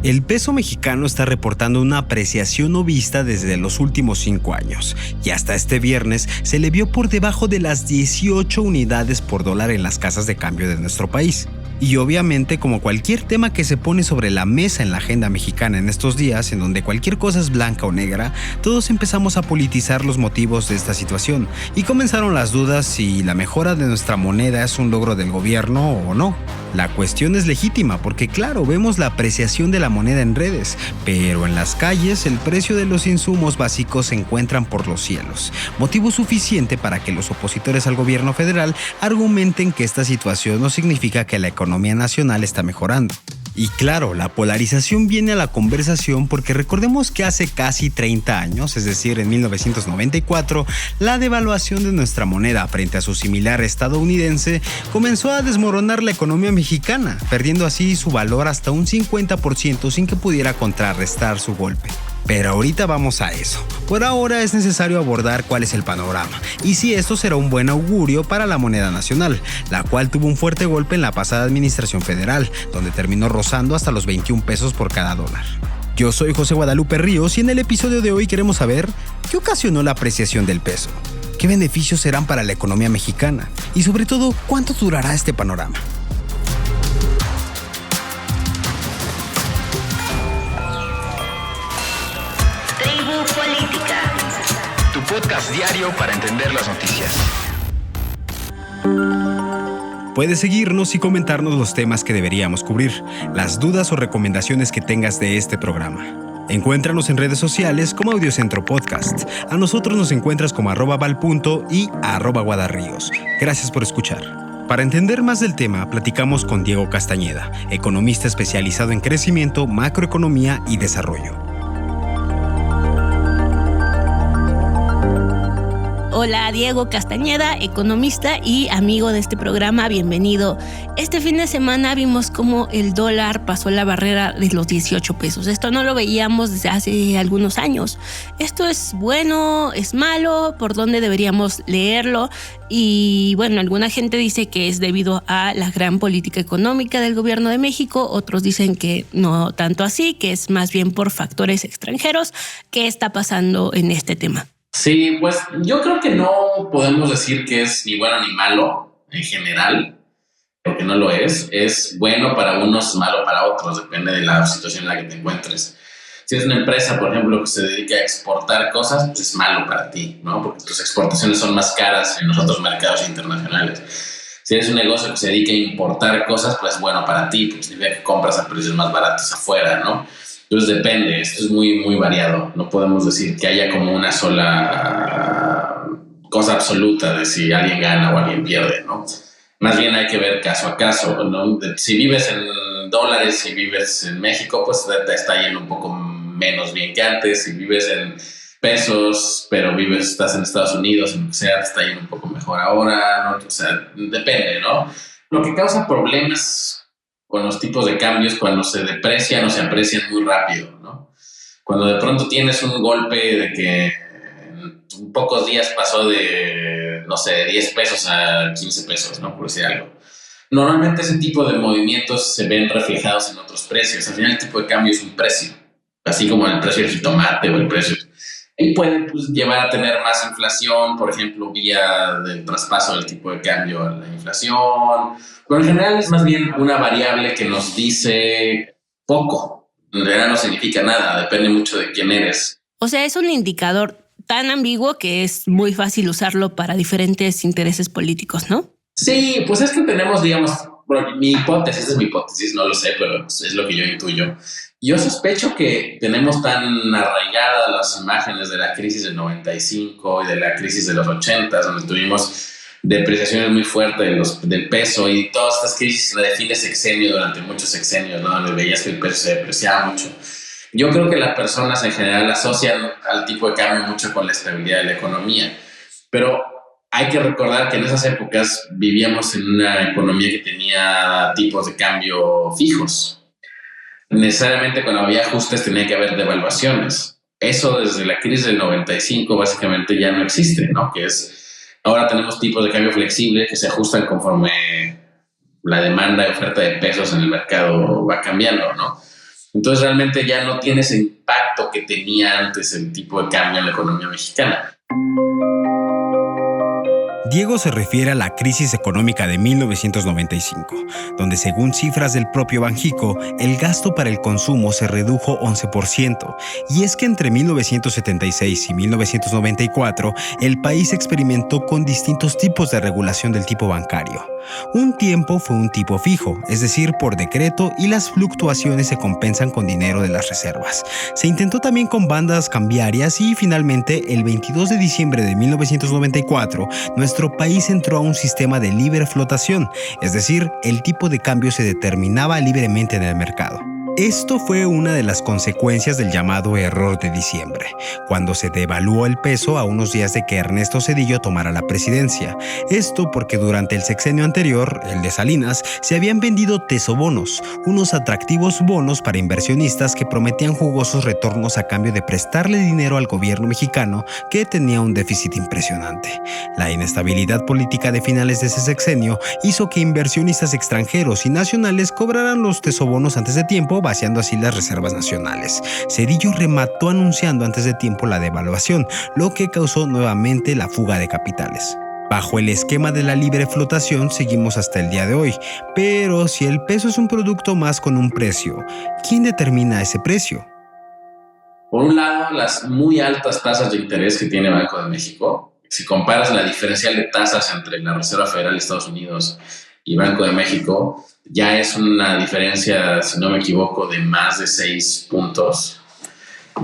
El peso mexicano está reportando una apreciación no vista desde los últimos 5 años, y hasta este viernes se le vio por debajo de las 18 unidades por dólar en las casas de cambio de nuestro país. Y obviamente, como cualquier tema que se pone sobre la mesa en la agenda mexicana en estos días, en donde cualquier cosa es blanca o negra, todos empezamos a politizar los motivos de esta situación, y comenzaron las dudas si la mejora de nuestra moneda es un logro del gobierno o no. La cuestión es legítima porque, claro, vemos la apreciación de la moneda en redes, pero en las calles el precio de los insumos básicos se encuentran por los cielos, motivo suficiente para que los opositores al gobierno federal argumenten que esta situación no significa que la economía nacional está mejorando. Y claro, la polarización viene a la conversación porque recordemos que hace casi 30 años, es decir, en 1994, la devaluación de nuestra moneda frente a su similar estadounidense comenzó a desmoronar la economía mexicana, perdiendo así su valor hasta un 50% sin que pudiera contrarrestar su golpe. Pero ahorita vamos a eso. Por ahora es necesario abordar cuál es el panorama y si esto será un buen augurio para la moneda nacional, la cual tuvo un fuerte golpe en la pasada administración federal, donde terminó rozando hasta los 21 pesos por cada dólar. Yo soy José Guadalupe Ríos y en el episodio de hoy queremos saber qué ocasionó la apreciación del peso, qué beneficios serán para la economía mexicana y sobre todo cuánto durará este panorama. Podcast diario para entender las noticias. Puedes seguirnos y comentarnos los temas que deberíamos cubrir, las dudas o recomendaciones que tengas de este programa. Encuéntranos en redes sociales como Audiocentro Podcast. A nosotros nos encuentras como @valpunto y @guadarríos. Gracias por escuchar. Para entender más del tema, platicamos con Diego Castañeda, economista especializado en crecimiento, macroeconomía y desarrollo. Hola, Diego Castañeda, economista y amigo de este programa, bienvenido. Este fin de semana vimos cómo el dólar pasó la barrera de los 18 pesos. Esto no lo veíamos desde hace algunos años. ¿Esto es bueno, es malo? ¿Por dónde deberíamos leerlo? Y bueno, alguna gente dice que es debido a la gran política económica del gobierno de México, otros dicen que no tanto así, que es más bien por factores extranjeros. ¿Qué está pasando en este tema? Sí, pues yo creo que no podemos decir que es ni bueno ni malo en general, porque no lo es. Es bueno para unos, malo para otros, depende de la situación en la que te encuentres. Si es una empresa, por ejemplo, que se dedica a exportar cosas, pues es malo para ti, ¿no? Porque tus exportaciones son más caras en los otros mercados internacionales. Si eres un negocio que se dedica a importar cosas, pues bueno para ti, porque significa que compras a precios más baratos afuera, ¿no? Entonces depende, esto es muy, muy variado. No podemos decir que haya como una sola cosa absoluta de si alguien gana o alguien pierde, ¿no? Más bien hay que ver caso a caso, ¿no? Si vives en dólares, si vives en México, pues te está yendo un poco menos bien que antes. Si vives en pesos, pero estás en Estados Unidos, en lo que sea, te está yendo un poco mejor ahora, ¿no? O sea, depende, ¿no? Lo que causa problemas con los tipos de cambios cuando se deprecian o se aprecian muy rápido, ¿no? Cuando de pronto tienes un golpe de que en pocos días pasó de, no sé, 10 pesos a 15 pesos, ¿no? Por decir algo. Normalmente ese tipo de movimientos se ven reflejados en otros precios. Al final el tipo de cambio es un precio, así como el precio del jitomate o el precio... Y puede llevar a tener más inflación, por ejemplo, vía del traspaso del tipo de cambio a la inflación. Pero en general es más bien una variable que nos dice poco. En realidad no significa nada, depende mucho de quién eres. O sea, es un indicador tan ambiguo que es muy fácil usarlo para diferentes intereses políticos, ¿no? Sí, pues es que tenemos, digamos, mi hipótesis, esta es mi hipótesis, no lo sé, pero es lo que yo intuyo. Yo sospecho que tenemos tan arraigadas las imágenes de la crisis del 95 y de la crisis de los 80, donde tuvimos depreciaciones muy fuertes del peso y todas estas crisis de fin de sexenio durante muchos sexenios, ¿no? Donde veías que el peso se depreciaba mucho. Yo creo que las personas en general asocian al tipo de cambio mucho con la estabilidad de la economía, pero hay que recordar que en esas épocas vivíamos en una economía que tenía tipos de cambio fijos. Necesariamente cuando había ajustes tenía que haber devaluaciones. Eso desde la crisis del 95 básicamente ya no existe, ¿no? Que es, ahora tenemos tipos de cambio flexibles que se ajustan conforme la demanda y oferta de pesos en el mercado va cambiando, ¿no? Entonces realmente ya no tiene ese impacto que tenía antes el tipo de cambio en la economía mexicana. Diego se refiere a la crisis económica de 1995, donde según cifras del propio Banxico, el gasto para el consumo se redujo 11%, y es que entre 1976 y 1994, el país experimentó con distintos tipos de regulación del tipo bancario. Un tiempo fue un tipo fijo, es decir, por decreto, y las fluctuaciones se compensan con dinero de las reservas. Se intentó también con bandas cambiarias y finalmente, el 22 de diciembre de 1994, nuestro país entró a un sistema de libre flotación, es decir, el tipo de cambio se determinaba libremente en el mercado. Esto fue una de las consecuencias del llamado error de diciembre, cuando se devaluó el peso a unos días de que Ernesto Zedillo tomara la presidencia. Esto porque durante el sexenio anterior, el de Salinas, se habían vendido tesobonos, unos atractivos bonos para inversionistas que prometían jugosos retornos a cambio de prestarle dinero al gobierno mexicano, que tenía un déficit impresionante. La inestabilidad política de finales de ese sexenio hizo que inversionistas extranjeros y nacionales cobraran los tesobonos antes de tiempo, vaciando así las reservas nacionales. Zedillo remató anunciando antes de tiempo la devaluación, lo que causó nuevamente la fuga de capitales. Bajo el esquema de la libre flotación seguimos hasta el día de hoy, pero si el peso es un producto más con un precio, ¿quién determina ese precio? Por un lado, las muy altas tasas de interés que tiene Banco de México. Si comparas la diferencial de tasas entre la Reserva Federal de Estados Unidos y Banco de México, ya es una diferencia, si no me equivoco, de más de 6 puntos.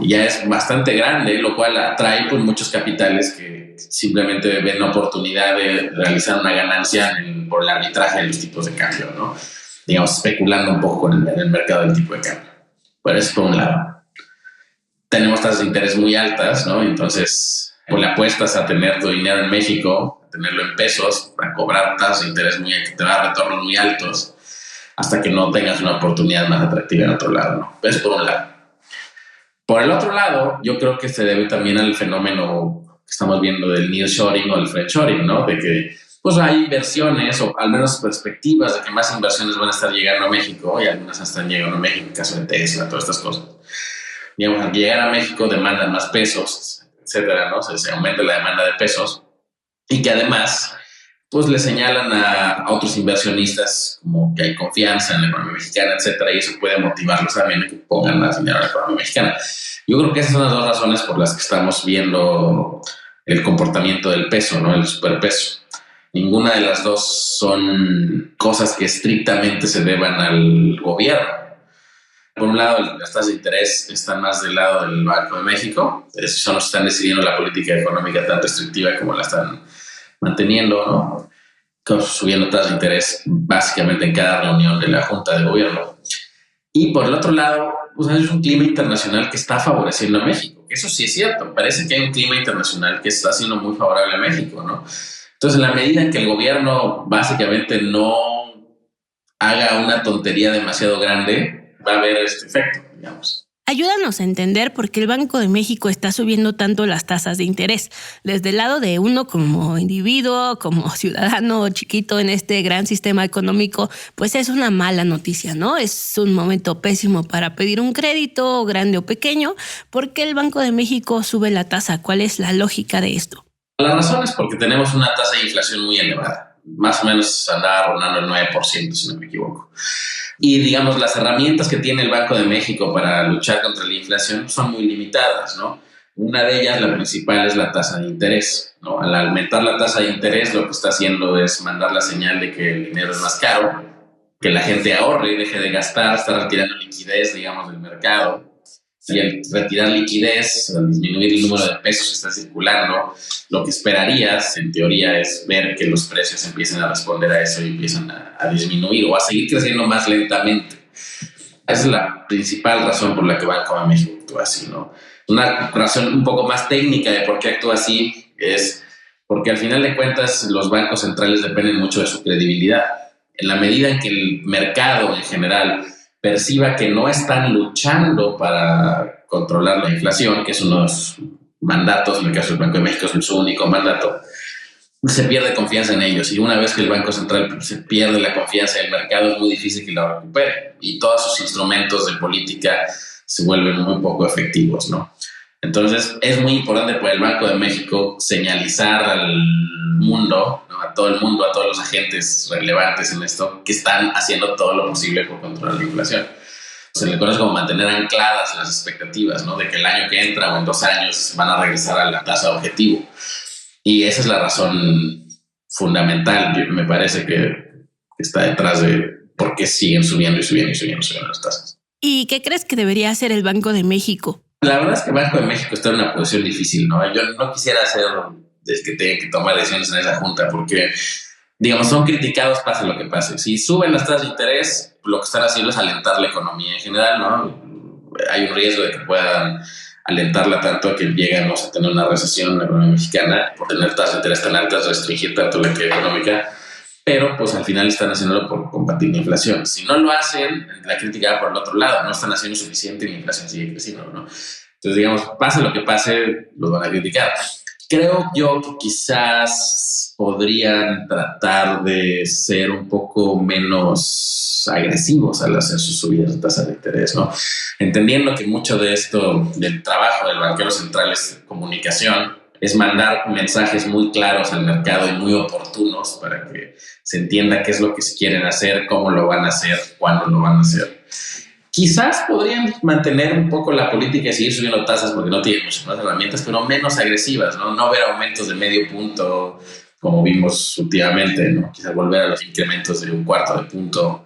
Y ya es bastante grande, lo cual atrae pues, muchos capitales que simplemente ven la oportunidad de realizar una ganancia por el arbitraje de los tipos de cambio, ¿no? Digamos, especulando un poco en el mercado del tipo de cambio. Pero eso por un lado. Tenemos tasas de interés muy altas, ¿no? Entonces, pues le apuestas a tener tu dinero en México, a tenerlo en pesos, a cobrar tasas de interés que te dan retornos muy altos, hasta que no tengas una oportunidad más atractiva en otro lado, ¿no? Eso por un lado. Por el otro lado, yo creo que se debe también al fenómeno que estamos viendo del nearshoring o del friendshoring, ¿no? De que pues hay inversiones o al menos perspectivas de que más inversiones van a estar llegando a México, y algunas están llegando a México, en el caso de Tesla, todas estas cosas. Digamos, al llegar a México demandan más pesos, etcétera, ¿no? Se aumenta la demanda de pesos, y que además pues le señalan a otros inversionistas como que hay confianza en la economía mexicana, etcétera, y eso puede motivarlos también a que pongan más dinero en la economía mexicana. Yo creo que esas son las dos razones por las que estamos viendo el comportamiento del peso, ¿no? El superpeso. Ninguna de las dos son cosas que estrictamente se deban al gobierno. Por un lado, las tasas de interés están más del lado del Banco de México. Son los que están decidiendo la política económica tan restrictiva como la están manteniendo, ¿no? Subiendo tasas de interés básicamente en cada reunión de la Junta de Gobierno. Y por el otro lado, pues es un clima internacional que está favoreciendo a México. Eso sí es cierto. Parece que hay un clima internacional que está siendo muy favorable a México, ¿no? Entonces, en la medida en que el gobierno básicamente no haga una tontería demasiado grande, va a haber este efecto, digamos. Ayúdanos a entender por qué el Banco de México está subiendo tanto las tasas de interés. Desde el lado de uno como individuo, como ciudadano chiquito en este gran sistema económico, pues es una mala noticia, ¿no? Es un momento pésimo para pedir un crédito, grande o pequeño. ¿Por qué el Banco de México sube la tasa? ¿Cuál es la lógica de esto? La razón es porque tenemos una tasa de inflación muy elevada. Más o menos andaba rondando el 9%, si no me equivoco. Y digamos, las herramientas que tiene el Banco de México para luchar contra la inflación son muy limitadas, ¿no? Una de ellas, la principal, es la tasa de interés, ¿no? Al aumentar la tasa de interés, lo que está haciendo es mandar la señal de que el dinero es más caro, que la gente ahorre y deje de gastar, está retirando liquidez, digamos, del mercado. Y al retirar liquidez, al disminuir el número de pesos que está circulando, lo que esperarías, en teoría, es ver que los precios empiecen a responder a eso y empiezan a disminuir o a seguir creciendo más lentamente. Esa es la principal razón por la que Banco de México actúa así, ¿no? Una razón un poco más técnica de por qué actúa así es porque al final de cuentas los bancos centrales dependen mucho de su credibilidad. En la medida en que el mercado en general perciba que no están luchando para controlar la inflación, que es uno de los mandatos, en el caso del Banco de México es su único mandato, se pierde confianza en ellos. Y una vez que el Banco Central se pierde la confianza en el mercado, es muy difícil que lo recupere. Y todos sus instrumentos de política se vuelven muy poco efectivos, ¿no? Entonces, es muy importante para el Banco de México señalizar al mundo, ¿no? A todo el mundo, a todos los agentes relevantes en esto, que están haciendo todo lo posible por controlar la inflación. Se le conoce como mantener ancladas las expectativas, ¿no? De que el año que entra o en 2 años van a regresar a la tasa objetivo. Y esa es la razón fundamental, me parece, que está detrás de por qué siguen subiendo las tasas. ¿Y qué crees que debería hacer el Banco de México? La verdad es que el Banco de México está en una posición difícil, ¿no? Yo no quisiera ser el que tenga que tomar decisiones en esa junta porque, digamos, son criticados pase lo que pase. Si suben las tasas de interés, lo que están haciendo es alentar la economía en general, ¿no? Hay un riesgo de que puedan alentarla tanto que lleguemos a tener una recesión en la economía mexicana por tener tasas de interés tan altas, restringir tanto la actividad económica, pero pues al final están haciéndolo por combatir la inflación. Si no lo hacen, la crítica va por el otro lado, no están haciendo suficiente y la inflación sigue creciendo, ¿no? Entonces, digamos, pase lo que pase, los van a criticar. Creo yo que quizás podrían tratar de ser un poco menos agresivos al hacer sus subidas de tasas de interés, ¿no? Entendiendo que mucho de esto, del trabajo del banquero central es comunicación, es mandar mensajes muy claros al mercado y muy oportunos para que se entienda qué es lo que se quieren hacer, cómo lo van a hacer, cuándo lo van a hacer. Quizás podrían mantener un poco la política y seguir subiendo tasas porque no tienen muchas más herramientas, pero menos agresivas, ¿no? No ver aumentos de medio punto como vimos últimamente, ¿no? Quizás volver a los incrementos de 1/4 punto.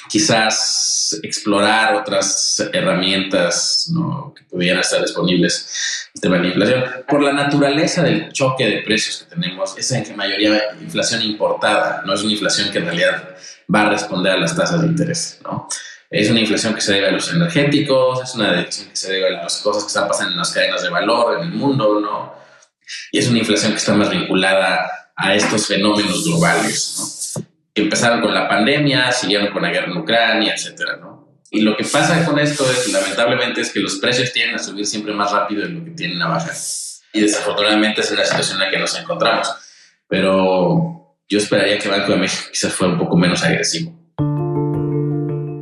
Quizás explorar otras herramientas, ¿no? Que pudieran estar disponibles en tema de la inflación. Por la naturaleza del choque de precios que tenemos, es en mayoría inflación importada, no es una inflación que en realidad va a responder a las tasas de interés, ¿no? Es una inflación que se debe a los energéticos, es una inflación que se debe a las cosas que están pasando en las cadenas de valor en el mundo, ¿no? Y es una inflación que está más vinculada a estos fenómenos globales, ¿no? Que empezaron con la pandemia, siguieron con la guerra en Ucrania, etcétera, ¿no? Y lo que pasa con esto es, lamentablemente, es que los precios tienden a subir siempre más rápido de lo que tienden a bajar. Y desafortunadamente es una situación en la que nos encontramos. Pero yo esperaría que el Banco de México quizás fuera un poco menos agresivo.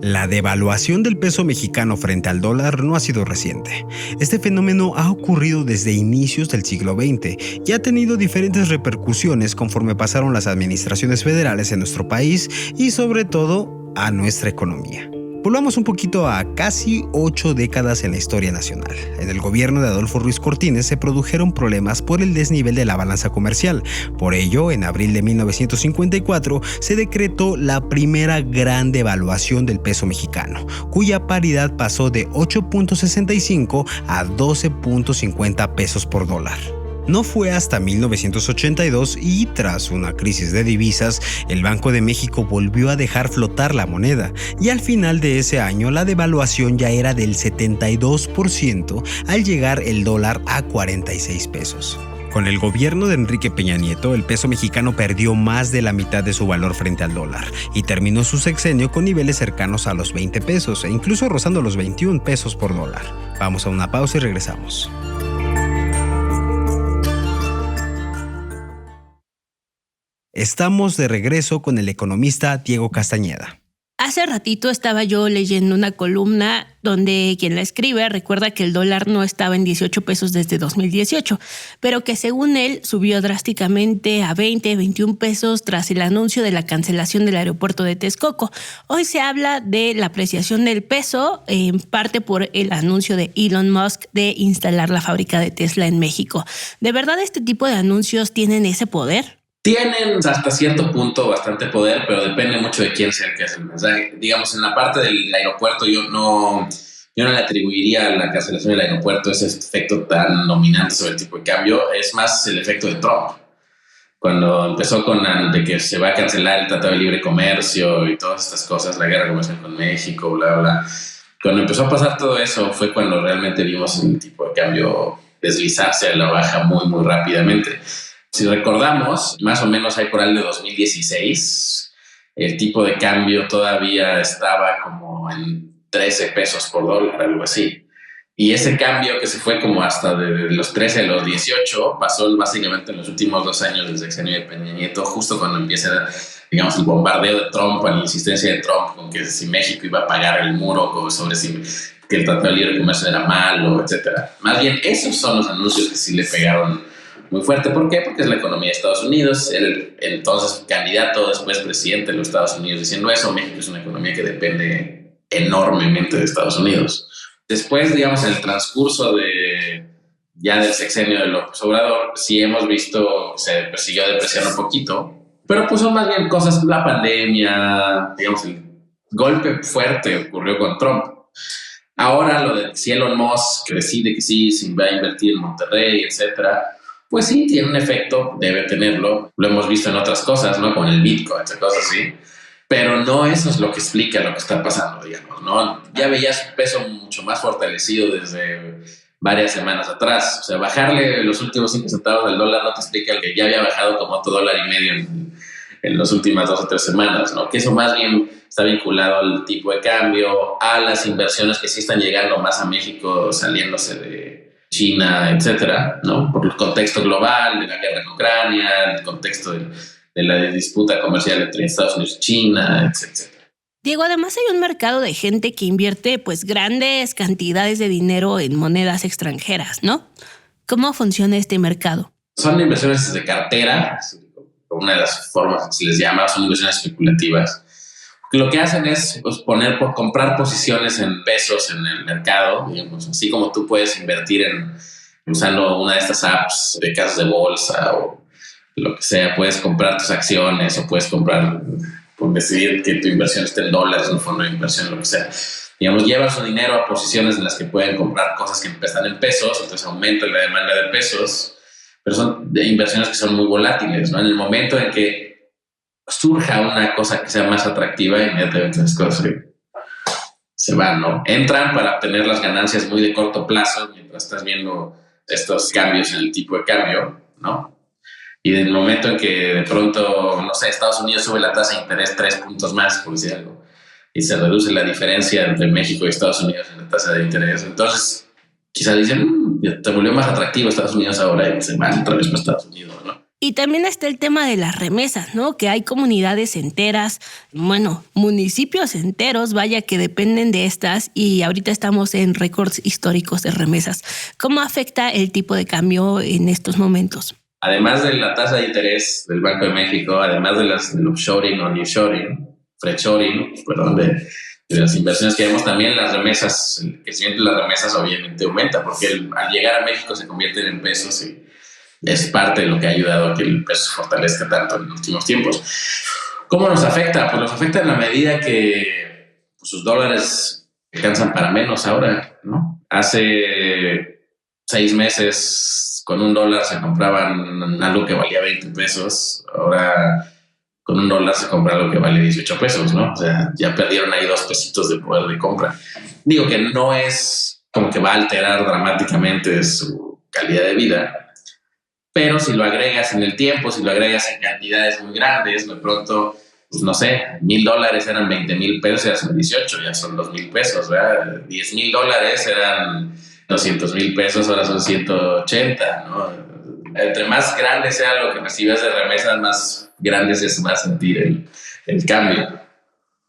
La devaluación del peso mexicano frente al dólar no ha sido reciente. Este fenómeno ha ocurrido desde inicios del siglo XX y ha tenido diferentes repercusiones conforme pasaron las administraciones federales en nuestro país y sobre todo a nuestra economía. Volvamos un poquito a casi 8 décadas en la historia nacional. En el gobierno de Adolfo Ruiz Cortines se produjeron problemas por el desnivel de la balanza comercial. Por ello, en abril de 1954 se decretó la primera gran devaluación del peso mexicano, cuya paridad pasó de 8.65 a 12.50 pesos por dólar. No fue hasta 1982 y tras una crisis de divisas, el Banco de México volvió a dejar flotar la moneda y al final de ese año la devaluación ya era del 72% al llegar el dólar a 46 pesos. Con el gobierno de Enrique Peña Nieto, el peso mexicano perdió más de la mitad de su valor frente al dólar y terminó su sexenio con niveles cercanos a los 20 pesos e incluso rozando los 21 pesos por dólar. Vamos a una pausa y regresamos. Estamos de regreso con el economista Diego Castañeda. Hace ratito estaba yo leyendo una columna donde quien la escribe recuerda que el dólar no estaba en 18 pesos desde 2018, pero que según él subió drásticamente a 20, 21 pesos tras el anuncio de la cancelación del aeropuerto de Texcoco. Hoy se habla de la apreciación del peso, en parte por el anuncio de Elon Musk de instalar la fábrica de Tesla en México. ¿De verdad este tipo de anuncios tienen ese poder? Tienen hasta cierto punto bastante poder, pero depende mucho de quién sea el que hace el mensaje. Digamos, en la parte del aeropuerto yo no le atribuiría a la cancelación del aeropuerto ese efecto tan dominante sobre el tipo de cambio. Es más el efecto de Trump. Cuando empezó con de que se va a cancelar el Tratado de Libre Comercio y todas estas cosas, la guerra comercial con México, bla, bla. Cuando empezó a pasar todo eso fue cuando realmente vimos el tipo de cambio deslizarse a la baja muy, muy rápidamente. Si recordamos, más o menos ahí por el de 2016, el tipo de cambio todavía estaba como en 13 pesos por dólar, algo así. Y ese cambio que se fue como hasta de los 13 a los 18 pasó básicamente en los últimos 2 años del sexenio de Peña Nieto, justo cuando empieza, digamos, el bombardeo de Trump, la insistencia de Trump con que si México iba a pagar el muro sobre si que el Tratado de Libre Comercio era malo, etcétera. Más bien, esos son los anuncios que sí le pegaron muy fuerte. ¿Por qué? Porque es la economía de Estados Unidos. Él, entonces, candidato, después presidente de los Estados Unidos, diciendo eso. México es una economía que depende enormemente de Estados Unidos. Después, digamos, en el transcurso ya del sexenio de López Obrador, sí hemos visto, se siguió depreciando un poquito, pero pues son más bien cosas, la pandemia, digamos, el golpe fuerte ocurrió con Trump. Ahora lo de si Elon Musk que decide que sí, se va a invertir en Monterrey, etcétera, pues sí, tiene un efecto, debe tenerlo. Lo hemos visto en otras cosas, ¿no? Con el Bitcoin, cosas así. Pero no eso es lo que explica lo que está pasando, digamos, ¿no? Ya veías un peso mucho más fortalecido desde varias semanas atrás. O sea, bajarle los últimos 5 centavos al dólar no te explica el que ya había bajado como otro $1.50 en las últimas 2 o 3 semanas, ¿no? Que eso más bien está vinculado al tipo de cambio, a las inversiones que sí están llegando más a México, saliéndose de China, etcétera, ¿no? Por el contexto global de la guerra en Ucrania, el contexto de la disputa comercial entre Estados Unidos y China, etcétera. Diego, además hay un mercado de gente que invierte pues grandes cantidades de dinero en monedas extranjeras, ¿no? ¿Cómo funciona este mercado? Son inversiones de cartera, una de las formas que se les llama, son inversiones especulativas. Lo que hacen es pues, comprar posiciones en pesos en el mercado, digamos, así como tú puedes invertir usando una de estas apps de casas de bolsa o lo que sea, puedes comprar tus acciones o puedes comprar, por decidir que tu inversión esté en dólares, en un fondo de inversión, lo que sea. Digamos, llevas su dinero a posiciones en las que pueden comprar cosas que empiezan en pesos, entonces aumenta la demanda de pesos, pero son de inversiones que son muy volátiles, ¿no? En el momento en que surja una cosa que sea más atractiva, inmediatamente las cosas se van, ¿no? Entran para obtener las ganancias muy de corto plazo mientras estás viendo estos cambios en el tipo de cambio, ¿no? Y en el momento en que de pronto, no sé, Estados Unidos sube la tasa de interés 3 puntos más, por decir algo, y se reduce la diferencia entre México y Estados Unidos en la tasa de interés, entonces quizás dicen, te volvió más atractivo Estados Unidos ahora y se van otra vez para Estados Unidos, ¿no? Y también está el tema de las remesas, ¿no? Que hay comunidades enteras, bueno, municipios enteros, vaya, que dependen de estas y ahorita estamos en récords históricos de remesas. ¿Cómo afecta el tipo de cambio en estos momentos? Además de la tasa de interés del Banco de México, además del offshoring o nearshoring, friendshoring, perdón, de las inversiones que vemos, también las remesas, el crecimiento de las remesas obviamente aumenta porque al llegar a México se convierten en pesos y es parte de lo que ha ayudado a que el peso se fortalezca tanto en los últimos tiempos. ¿Cómo nos afecta? Pues nos afecta en la medida que sus dólares alcanzan para menos ahora, ¿no? Hace 6 meses con $1 se compraban algo que valía 20 pesos, ahora con $1 se compra algo que vale 18 pesos, ¿no? O sea, ya perdieron ahí 2 pesitos de poder de compra. Digo que no es como que va a alterar dramáticamente su calidad de vida, pero si lo agregas en el tiempo, si lo agregas en cantidades muy grandes, de pronto, pues no sé, $1,000 eran 20,000 pesos, ya son 18, ya son 2,000 pesos, ¿verdad? $10,000 eran 200,000 pesos, ahora son 180, ¿no? Entre más grande sea lo que recibes de remesas, más grande se va a sentir el cambio.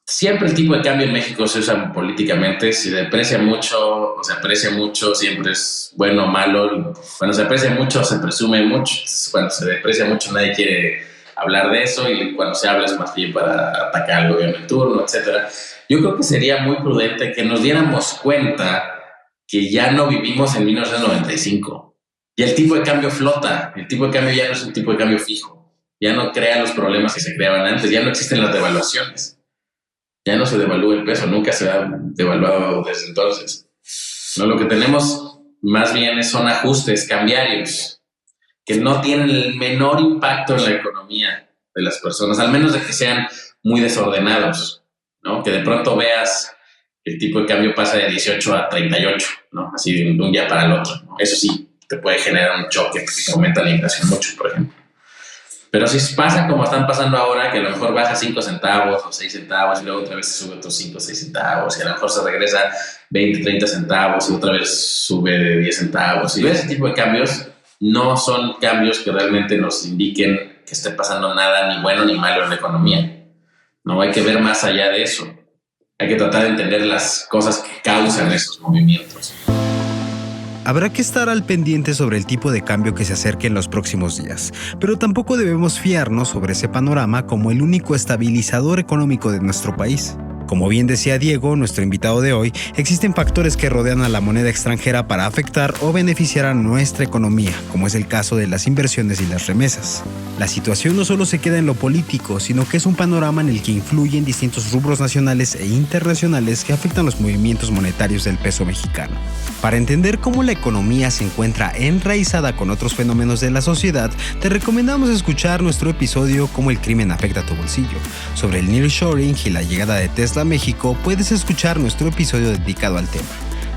Siempre el tipo de cambio en México se usa políticamente, si deprecia mucho o se aprecia mucho, siempre es bueno o malo. Cuando se aprecia mucho, se presume mucho. Cuando se deprecia mucho, nadie quiere hablar de eso y cuando se habla es más bien para atacar al gobierno en turno, etc. Yo creo que sería muy prudente que nos diéramos cuenta que ya no vivimos en 1995. Y el tipo de cambio flota, el tipo de cambio ya no es un tipo de cambio fijo, ya no crea los problemas que se creaban antes, ya no existen las devaluaciones. Ya no se devalúa el peso, nunca se ha devaluado desde entonces. No, lo que tenemos más bien son ajustes cambiarios que no tienen el menor impacto en la economía de las personas, al menos de que sean muy desordenados, ¿no? Que de pronto veas el tipo de cambio pasa de 18 a 38, ¿no? Así de un día para el otro, ¿no? Eso sí, te puede generar un choque porque aumenta la inflación mucho, por ejemplo. Pero si pasa como están pasando ahora, que a lo mejor baja 5 centavos o 6 centavos y luego otra vez se sube otros 5 o 6 centavos y a lo mejor se regresa 20, 30 centavos y otra vez sube 10 centavos. Y ese tipo de cambios no son cambios que realmente nos indiquen que esté pasando nada ni bueno ni malo en la economía. No hay que ver más allá de eso. Hay que tratar de entender las cosas que causan esos movimientos. Habrá que estar al pendiente sobre el tipo de cambio que se acerque en los próximos días, pero tampoco debemos fiarnos sobre ese panorama como el único estabilizador económico de nuestro país. Como bien decía Diego, nuestro invitado de hoy, existen factores que rodean a la moneda extranjera para afectar o beneficiar a nuestra economía, como es el caso de las inversiones y las remesas. La situación no solo se queda en lo político, sino que es un panorama en el que influyen distintos rubros nacionales e internacionales que afectan los movimientos monetarios del peso mexicano. Para entender cómo la economía se encuentra enraizada con otros fenómenos de la sociedad, te recomendamos escuchar nuestro episodio Cómo el crimen afecta a tu bolsillo. Sobre el nearshoring y la llegada de Tesla a México, puedes escuchar nuestro episodio dedicado al tema.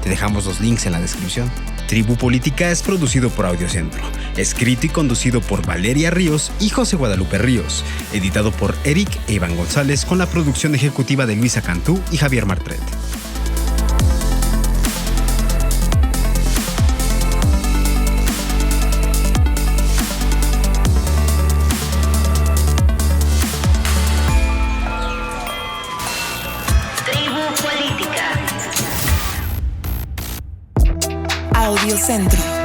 Te dejamos los links en la descripción. Tribu Política es producido por Audiocentro, escrito y conducido por Valeria Ríos y José Guadalupe Ríos, editado por Eric e Iván González con la producción ejecutiva de Luisa Cantú y Javier Martret. Audiocentro.